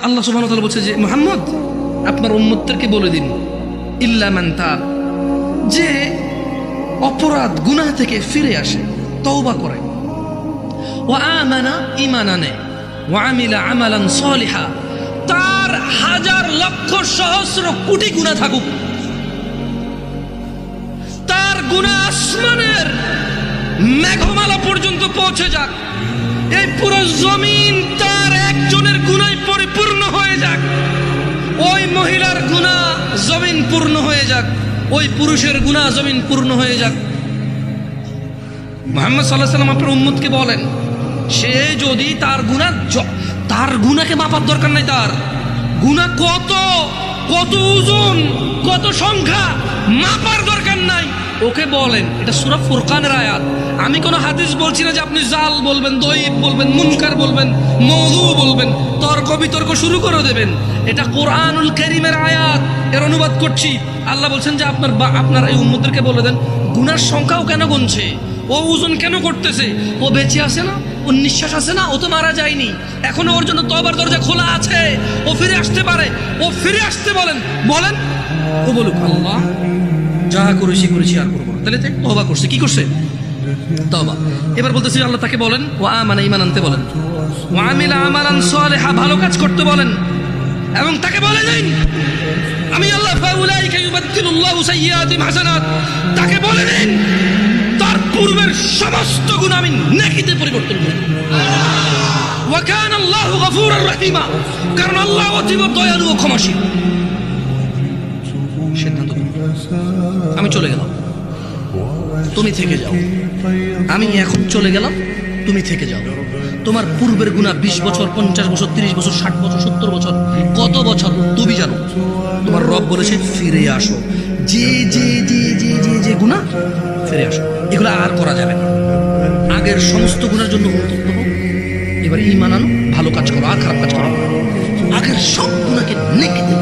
আল্লাহ সুবহানাহু ওয়া তাআলা বলছে যে মুহাম্মদ আপনার উম্মতদেরকে বলে দিন ইল্লা মান তাব, যে অপরাধ গুনাহ থেকে ফিরে আসে, তওবা করে, ওয়া আমানা ঈমান আনে, ওয়া আমিলা আমালান সালিহা, তার হাজার লক্ষ সহস্র কোটি গুনাহ থাকুক, তার গুনাহ আসমানের মেঘমালা পর্যন্ত পৌঁছে যাক, এই পুরো জমিন তার একজনের গুনায় পরিপূর্ণ হয়ে যাক, ওই মহিলার গুনাহ জমিন পূর্ণ হয়ে যাক, ওই পুরুষের গুনাহ জমিন পূর্ণ হয়ে যাক। মুহাম্মদ সাল্লাল্লাহু আলাইহি ওয়াসাল্লাম আপনার উম্মতকে বলেন, সে যদি তার গুনাহকে মাপার দরকার নাই, তার গুনাহ কত কত ওজন কত সংখ্যা মাপার দরকার নাই, ওকে বলেন। এটা সূরা ফুরকানের আয়াত। আমি কোনো হাদিস বলছি না যে আপনি জাল বলবেন, দয়ীফ বলবেন, মুনকার বলবেন, মওযু বলবেন, তর্ক বিতর্ক শুরু করে দেবেন। এটা কোরআনুল কারীমের আয়াত, এর অনুবাদ করছি। আল্লাহ বলছেন যে আপনার এই উম্মতদেরকে বলে দেন, গুনার সংখ্যাও কেন গুনছে, ও ওজন কেন করতেছে, ও বেঁচে আছে না, ও নিঃশ্বাস আছে না, ও তো মারা যায়নি, এখনো ওর জন্য তওবার দরজা খোলা আছে, ও ফিরে আসতে পারে, ও ফিরে আসতে বলেন। ও বলুক আল্লাহ যা করেছি আর করবো না, তাহলে তওবা করছে, কি করছে, তওবা। এবার বলতেছি আল্লাহ তাকে বলেন ওয়া আমানা, ঈমান আনতে বলেন, ওয়া আমিলা আমালান সালিহা, ভালো কাজ করতে বলেন, এবং তাকে বলে দিন আমি আল্লাহ ফাউলাইকা ইউবাদদিলুল্লাহু সাইয়্যাতিহিম হাসানাত, তাকে বলে দিন তার পূর্বের সমস্ত গুনাহ আমি নেকিতে পরিবর্তন করব। ওয়া কানা আল্লাহু গফুরার রহিমা, কারণ আল্লাহ অতীব দয়ালু ও ক্ষমাশীল। সিদ্ধান্ত আমি চলে গেলাম, তুমি থেকে যাও, আমি এখন চলে গেলাম, তুমি থেকে যাও। তোমার পূর্বের গুনাহ 20 বছর, 50 বছর, 30 বছর, 60 বছর, 70 বছর, কত বছর তুমি জানো। তোমার রব বলেছে ফিরে আসো, যে যে যে যে যে যে গুনাহ, ফিরে আসো, এগুলো আর করা যাবে না। আগের সমস্ত গুনার জন্য অনুতপ্ত হও, এবার ঈমান আনো, ভালো কাজ করো, আর খারাপ কাজ করো, আগের সব গুনাহকে নেকিতে